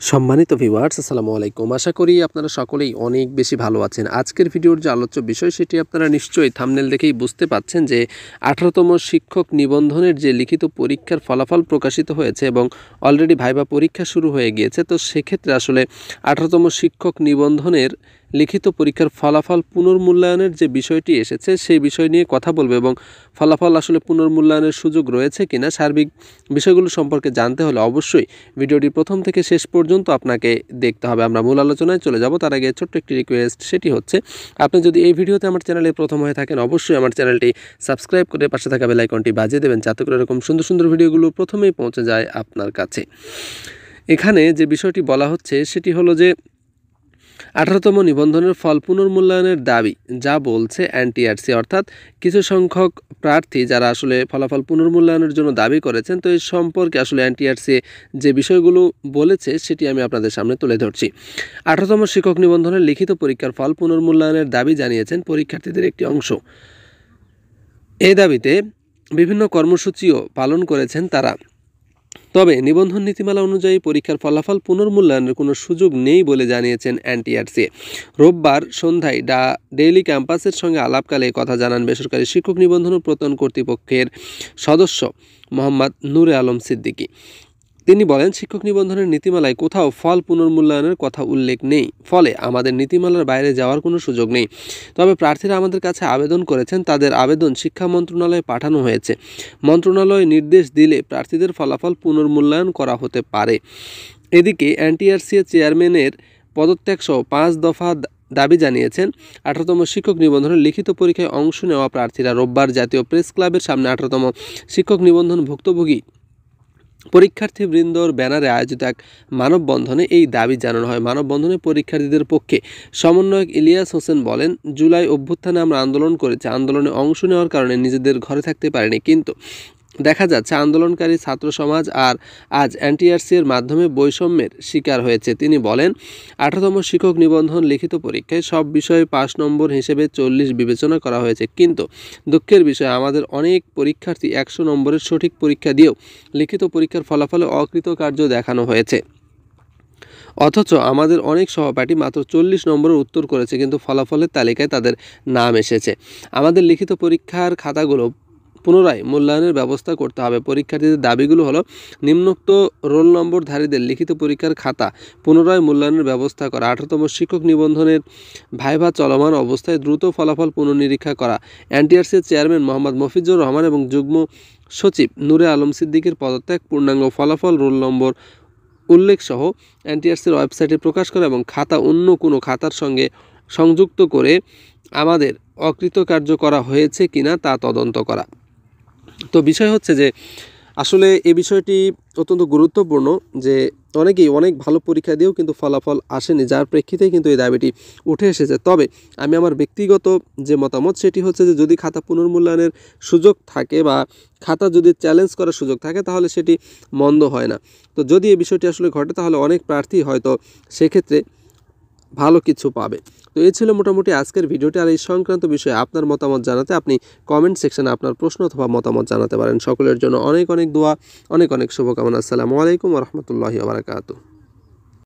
সম্মানিত ভিউয়ার্স, আসসালামু আলাইকুম। আশা করি আপনারা সকলেই অনেক বেশি ভালো আছেন। আজকের ভিডিওর যে আলোচ্য বিষয় সেটি আপনারা নিশ্চয়ই থাম্বনেল দেখেই বুঝতে পাচ্ছেন যে 18তম শিক্ষক নিবন্ধনের যে লিখিত পরীক্ষার ফলাফল প্রকাশিত হয়েছে এবং অলরেডি ভাইবা পরীক্ষা শুরু হয়ে গিয়েছে। তো সেক্ষেত্রে আসলে 18তম শিক্ষক নিবন্ধনের লিখিত পরীক্ষার ফলাফল পুনর্মূল্যায়নের যে বিষয়টি এসেছে সেই বিষয় নিয়ে কথা বলবো এবং ফলাফল আসলে পুনর্মূল্যায়নের সুযোগ রয়েছে কিনা সার্বিক বিষয়গুলো সম্পর্কে জানতে হলে অবশ্যই ভিডিওটি প্রথম থেকে শেষ পর্যন্ত আপনাকে দেখতে হবে। আমরা মূল আলোচনায় চলে যাব তার আগে ছোট্ট একটি রিকোয়েস্ট, সেটি হচ্ছে আপনি যদি এই ভিডিওতে আমার চ্যানেলে প্রথম হয়ে থাকেন অবশ্যই আমার চ্যানেলটি সাবস্ক্রাইব করে পাশে থাকা বেল আইকনটি বাজিয়ে দেবেন, যাতে করে এরকম সুন্দর সুন্দর ভিডিওগুলো প্রথমেই পৌঁছে যায় আপনার কাছে। এখানে যে বিষয়টি বলা হচ্ছে সেটি হলো যে 18তম নিবন্ধনের ফল পুনর্মূল্যায়নের দাবি যা বলছে এনটিআরসি, অর্থাৎ কিছু সংখ্যক প্রার্থী যারা আসলে ফলাফল পুনর্মূল্যায়নের জন্য দাবি করেছেন। তো এই সম্পর্কে আসলে এনটিআরসি যে বিষয়গুলো বলেছে সেটি আমি আপনাদের সামনে তুলে ধরছি। 18তম শিক্ষক নিবন্ধনের লিখিত পরীক্ষার ফল পুনর্মূল্যায়নের দাবি জানিয়েছেন পরীক্ষার্থীদের একটি অংশ। এই দাবিতে বিভিন্ন কর্মসূচিও পালন করেছেন তারা। তবে নিবন্ধন নীতিমালা অনুযায়ী পরীক্ষার ফলাফল পুনর্মূল্যায়নের কোনো সুযোগ নেই বলে জানিয়েছেন এনটিআরসি। রোববার সন্ধ্যায় ডেইলি ক্যাম্পাসের সঙ্গে আলাপকালে কথা জানান বেসরকারি শিক্ষক নিবন্ধন ও প্রত্যয়ন কর্তৃপক্ষের সদস্য মোহাম্মদ নূরে আলম সিদ্দিকী। তিনি বলেন, শিক্ষক নিবন্ধনের নীতিমালায় কোথাও ফল পুনর্মূল্যায়নের কথা উল্লেখ নেই, ফলে আমাদের নীতিমালার বাইরে যাওয়ার কোনো সুযোগ নেই। তবে প্রার্থীরা আমাদের কাছে আবেদন করেছেন, তাদের আবেদন শিক্ষা মন্ত্রণালয়ে পাঠানো হয়েছে। মন্ত্রণালয় নির্দেশ দিলে প্রার্থীদের ফলাফল পুনর্মূল্যায়ন করা হতে পারে। এদিকে এনটিআরসি চেয়ারম্যানের পদত্যাগ সহ 5 দফা দাবি জানিয়েছেন 18তম শিক্ষক নিবন্ধনের লিখিত পরীক্ষায় অংশ নেওয়া প্রার্থীরা। রোববার জাতীয় প্রেস ক্লাবের সামনে 18তম শিক্ষক নিবন্ধন ভুক্তভোগী পরীক্ষার্থীবৃন্দর ব্যানারে আয়োজিত এক মানববন্ধনে এই দাবি জানানো হয়। মানববন্ধনে পরীক্ষার্থীদের পক্ষে সমন্বয়ক ইলিয়াস হোসেন বলেন, জুলাই অভ্যুত্থানে আমরা আন্দোলন করেছি, আন্দোলনে অংশ নেওয়ার কারণে নিজেদের ঘরে থাকতে পারিনি, কিন্তু দেখা যাচ্ছে আন্দোলনকারী ছাত্র সমাজ আর আজ এনটিআরসির মাধ্যমে বৈষম্যের শিকার হয়েছে। তিনি বলেন, 18তম শিক্ষক নিবন্ধন লিখিত পরীক্ষায় সব বিষয়ে 5 নম্বর হিসেবে 40 বিবেচনা করা হয়েছে, কিন্তু দুঃখের বিষয় আমাদের অনেক পরীক্ষার্থী 100 নম্বরের সঠিক পরীক্ষা দিয়েও লিখিত পরীক্ষার ফলাফলে অকৃতকার্য দেখানো হয়েছে। অথচ আমাদের অনেক সহপাঠী মাত্র 40 নম্বরের উত্তর করেছে, কিন্তু ফলাফলের তালিকায় তাদের নাম এসেছে। আমাদের লিখিত পরীক্ষার খাতাগুলো পুনরায় মূল্যায়নের ব্যবস্থা করতে হবে। পরীক্ষার্থীদের দাবিগুলো হলো, নিম্নোক্ত রোল নম্বরধারীদের লিখিত পরীক্ষার খাতা পুনরায় মূল্যায়নের ব্যবস্থা করা, 18তম শিক্ষক নিবন্ধনের ভাইভা চলমান অবস্থায় দ্রুত ফলাফল পুনর্নিরীক্ষা করা, এনটিআরসির চেয়ারম্যান মোহাম্মদ মফিজুর রহমান এবং যুগ্ম সচিব নূরে আলম সিদ্দিকীর পদত্যাগ, পূর্ণাঙ্গ ফলাফল, রোল নম্বর উল্লেখ সহ এনটিআরসির ওয়েবসাইটে প্রকাশ করা এবং খাতা অন্য কোনো খাতার সঙ্গে সংযুক্ত করে আমাদের অকৃতকার্য করা হয়েছে কিনা তা তদন্ত করা। তো বিষয় হচ্ছে যে আসলে এই বিষয়টি অত্যন্ত গুরুত্বপূর্ণ যে অনেকেই অনেক ভালো পরীক্ষা দিয়েও কিন্তু ফলাফল আসেনি, যার প্রেক্ষিতে কিন্তু এই দাবিটি উঠে এসেছে। তবে আমি আমার ব্যক্তিগত যে মতামত সেটি হচ্ছে যে যদি খাতা পুনর্মূল্যায়নের সুযোগ থাকে বা খাতা যদি চ্যালেঞ্জ করার সুযোগ থাকে তাহলে সেটি মন্দ হয় না। তো যদি এই বিষয়টি আসলে ঘটে তাহলে অনেক প্রার্থী হয়তো সেক্ষেত্রে ভালো কিছু পাবে। তো এই ছিল মোটামুটি আজকের ভিডিওটি। আর এই সংক্রান্ত বিষয়ে আপনার মতামত জানাতে আপনি কমেন্ট সেকশনে আপনার প্রশ্ন অথবা মতামত জানাতে পারেন। সকলের জন্য অনেক অনেক দোয়া, অনেক অনেক শুভকামনা। আসসালামু আলাইকুম ওয়া রাহমাতুল্লাহি ওয়া বারাকাতুহু।